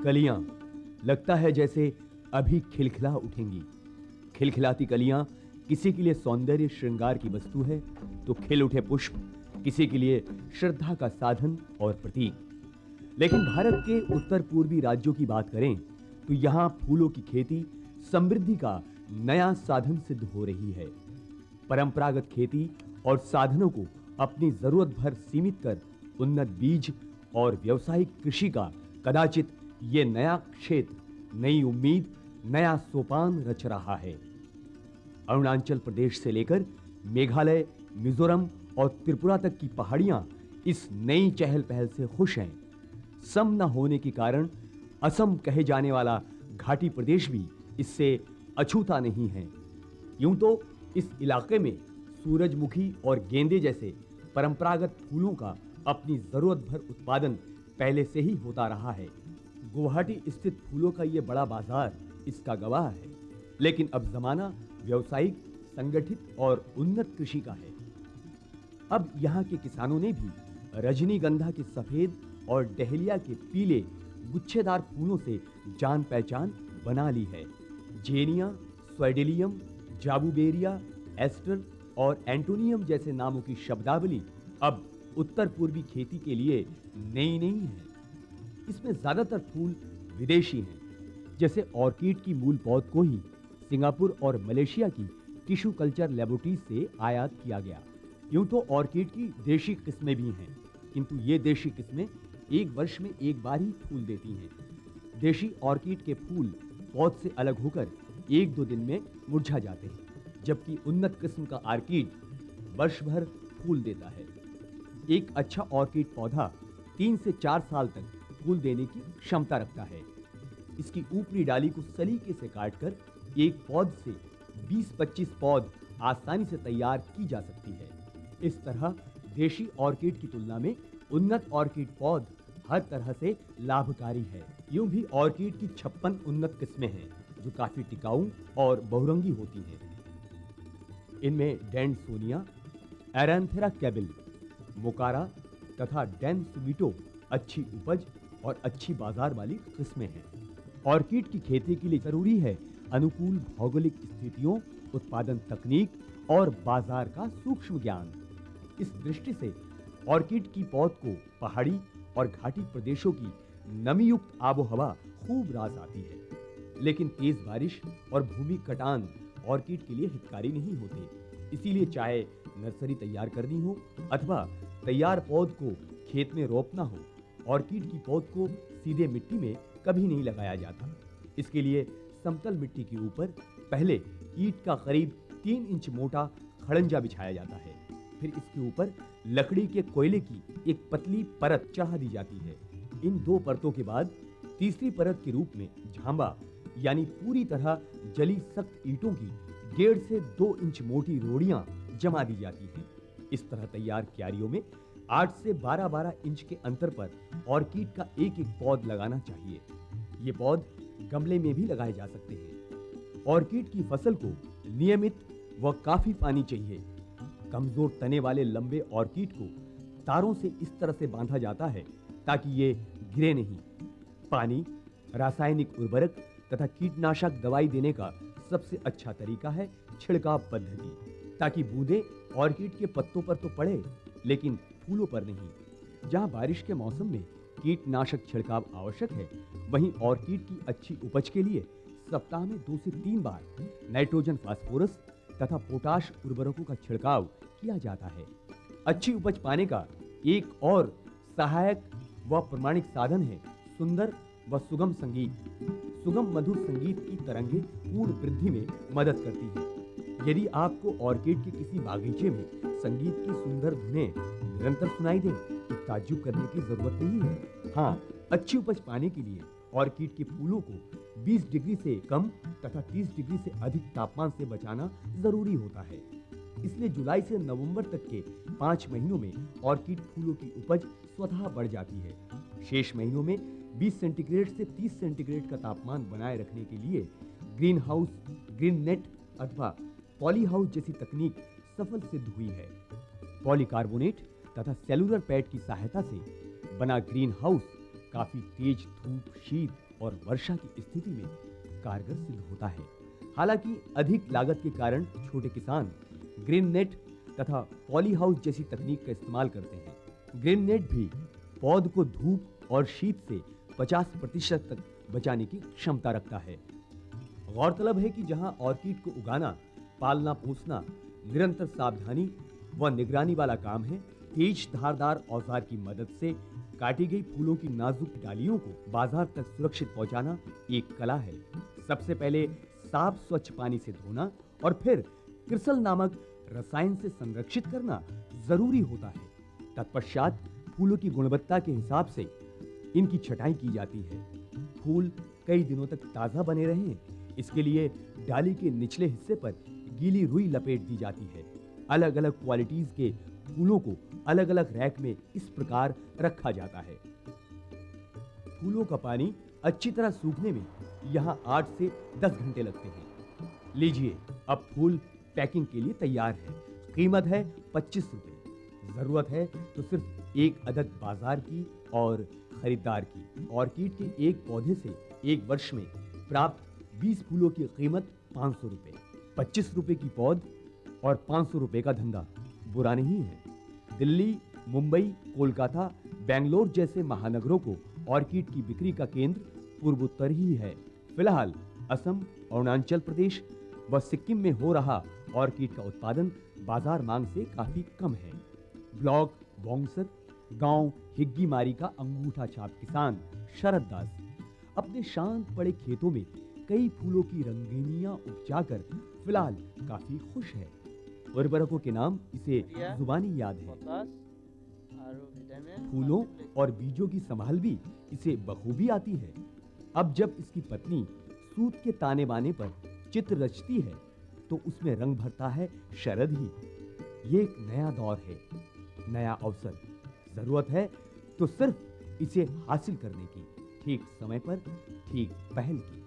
कलियां लगता है जैसे अभी खिलखिला उठेंगी। खिलखिलाती कलियां किसी के लिए सौंदर्य श्रृंगार की वस्तु है, तो खिल उठे पुष्प किसी के लिए श्रद्धा का साधन और प्रतीक। लेकिन भारत के उत्तर पूर्वी राज्यों की बात करें तो यहां फूलों की खेती समृद्धि का नया साधन सिद्ध हो रही है। परंपरागत खेती और साधनों को अपनी जरूरत भर सीमित कर उन्नत बीज और व्यावसायिक कृषि का कदाचित ये नया क्षेत्र नई उम्मीद, नया सोपान रच रहा है। अरुणाचल प्रदेश से लेकर मेघालय, मिजोरम और त्रिपुरा तक की पहाड़ियां इस नई चहल पहल से खुश हैं। सम न होने के कारण असम कहे जाने वाला घाटी प्रदेश भी इससे अछूता नहीं है। यूं तो इस इलाके में सूरजमुखी और गेंदे जैसे परंपरागत फूलों का अपनी जरूरत भर उत्पादन पहले से ही होता रहा है। गुवाहाटी स्थित फूलों का ये बड़ा बाजार इसका गवाह है। लेकिन अब जमाना व्यावसायिक, संगठित और उन्नत कृषि का है। अब यहाँ के किसानों ने भी रजनीगंधा के सफेद और डहेलिया के पीले गुच्छेदार फूलों से जान पहचान बना ली है। जेनिया, स्वेडेलियम, जाबूबेरिया, एस्टर और एंटोनियम जैसे नामों की शब्दावली अब उत्तर पूर्वी खेती के लिए नई नहीं है। इसमें ज्यादातर फूल विदेशी हैं, जैसे ऑर्किड की मूल पौध को ही सिंगापुर और मलेशिया की टिश्यू कल्चर लेबोरेटरीज से आयात किया गया। यूं तो ऑर्किड की देशी किस्में भी हैं, किंतु ये देशी किस्में एक वर्ष में एक बार ही फूल देती हैं। देशी ऑर्किड के फूल पौध से अलग होकर एक दो दिन में मुरझा जाते हैं, जबकि उन्नत किस्म का ऑर्किड वर्ष भर फूल देता है। एक अच्छा ऑर्किड पौधा 3 से 4 साल तक फूल देने की क्षमता रखता है। इसकी ऊपरी डाली को सलीके से काटकर एक पौध से 20-25 पौध आसानी से तैयार की जा सकती है। इस तरह देशी ऑर्किड की तुलना में उन्नत ऑर्किड पौध हर तरह से लाभकारी है। यूं भी ऑर्किड की 56 उन्नत किस्में हैं, जो काफी टिकाऊ और बहुरंगी होती हैं। इनमें डेंसोनिया, एरैंथेरा कैबिल, मोकारा तथा डेंसुबिटो अच्छी उपज और अच्छी बाजार वाली किस्में हैं। ऑर्किड की खेती के लिए जरूरी है अनुकूल भौगोलिक स्थितियों, उत्पादन तकनीक और बाजार का सूक्ष्म ज्ञान। इस दृष्टि से ऑर्किड की पौध को पहाड़ी और घाटी प्रदेशों की नमी युक्त आबोहवा खूब रास आती है। लेकिन तेज बारिश और भूमि कटान ऑर्किड के लिए हितकारी नहीं होते। इसीलिए चाहे नर्सरी तैयार करनी हो अथवा तैयार पौध को खेत में रोपना हो, ऑर्किड की पौध को सीधे मिट्टी में कभी नहीं लगाया जाता। इसके लिए समतल मिट्टी के ऊपर पहले ईंट का करीब 3 इंच मोटा खड़ंजा बिछाया जाता है। फिर इसके ऊपर लकड़ी के कोयले की एक पतली परत चढ़ा दी जाती है। इन 2 परतों के बाद तीसरी परत के रूप में झांबा यानी पूरी तरह जली सख्त ईंटों की 1.5 से 2 इंच मोटी रोड़ियां जमा दी जाती हैं। इस तरह तैयार क्यारियों में 8 से 12-12 इंच के अंतर पर ऑर्किड का एक एक पौध लगाना चाहिए। ये पौध गमले में भी लगाए जा सकते हैं। ऑर्किड की फसल को नियमित व काफी पानी चाहिए। कमजोर तने वाले लंबे ऑर्किड को तारों से इस तरह से बांधा जाता है ताकि ये गिरे नहीं। पानी, रासायनिक उर्वरक तथा कीटनाशक दवाई देने का सबसे अच्छा तरीका है छिड़काव पद्धति, ताकि बूंदें ऑर्किड के पत्तों पर तो पड़े लेकिन फूलों पर नहीं। जहां बारिश के मौसम में कीटनाशक छिड़काव आवश्यक है, वहीं ऑर्किड की अच्छी उपज के लिए सप्ताह में 2 से 3 बार नाइट्रोजन, फास्फोरस तथा पोटाश उर्वरकों का छिड़काव किया जाता है। अच्छी उपज पाने का एक और सहायक व प्रमाणिक साधन है सुंदर व सुगम संगीत। सुगम मधुर संगीत की तरंगें पूर्ण वृद्धि में मदद करती हैं। यदि आपको ऑर्किड के किसी बागीचे में संगीत की सुंदर धुनें निरंतर सुनाई दें तो ताज्जुब करने की जरूरत नहीं है। हाँ, अच्छी उपज पाने के लिए ऑर्किड के फूलों को 20 डिग्री से कम तथा 30 डिग्री से अधिक तापमान से बचाना जरूरी होता है। इसलिए जुलाई से नवंबर तक के 5 महीनों में ऑर्किड फूलों की उपज स्वतः बढ़ जाती है। शेष महीनों में 20 सेंटीग्रेड से 30 सेंटीग्रेड का तापमान बनाए रखने के लिए ग्रीन हाउस, ग्रीन नेट अथवा पॉली हाउस जैसी तकनीक सफल सिद्ध हुई है। पॉलीकार्बोनेट तथा सेलुलर पैड की सहायता से बना ग्रीन हाउस काफी तेज धूप, शीत और वर्षा की स्थिति में कारगर सिद्ध होता है। हालांकि अधिक लागत के कारण छोटे किसान ग्रीन नेट तथा पॉली हाउस जैसी तकनीक का इस्तेमाल करते हैं। ग्रीन नेट भी पौध को धूप और शीत से 50% तक बचाने की क्षमता रखता है। गौरतलब है कि जहां ऑर्किड को उगाना, पालना पोसना निरंतर सावधानी व निगरानी वाला काम है, तेज धारदार औजार की मदद से काटी गई फूलों की नाजुक डालियों को बाजार तक सुरक्षित पहुंचाना एक कला है। सबसे पहले साफ स्वच्छ पानी से धोना और फिर क्रिसल नामक रसायन से संरक्षित करना जरूरी होता है। तत्पश्चात फूलों की गुणवत्ता के हिसाब से इनकी छटाई की जाती है। फूल कई दिनों तक ताजा बने रहें, इसके लिए डाली के निचले हिस्से पर गीली रुई लपेट दी जाती है। अलग अलग क्वालिटीज के फूलों को अलग अलग रैक में इस प्रकार रखा जाता है। फूलों का पानी अच्छी तरह सूखने में यहाँ 8 से 10 घंटे लगते हैं। लीजिए, अब फूल पैकिंग के लिए तैयार है। कीमत है 25 रुपए। जरूरत है तो सिर्फ एक अदद बाजार की और खरीदार की। ऑर्किड के एक पौधे से एक वर्ष में प्राप्त 20 फूलों की कीमत 500 रुपए। 25 रुपए की पौध और 500 रुपए का धंधा बुरा नहीं है। दिल्ली, मुंबई, कोलकाता, बेंगलोर जैसे महानगरों को ऑर्किड की बिक्री का केंद्र पूर्वोत्तर ही है। फिलहाल असम, अरुणाचल प्रदेश व सिक्किम में हो रहा ऑर्किड का उत्पादन बाजार मांग से काफी कम है। ब्लॉक बोंगसर, गांव हिग्गीमारी का अंगूठा छाप किसान शरद दास अपने शांत पड़े खेतों में कई फूलों की रंगीनियां उपजाकर फिलहाल काफी खुश है। उर्वरकों के नाम इसे जुबानी याद है। फूलों और बीजों की संभाल भी इसे बखूबी आती है। अब जब इसकी पत्नी सूत के ताने बाने पर चित्र रचती है तो उसमें रंग भरता है शरद ही। ये एक नया दौर है, नया अवसर। जरूरत है तो सिर्फ इसे हासिल करने की, ठीक समय पर ठीक पहल की।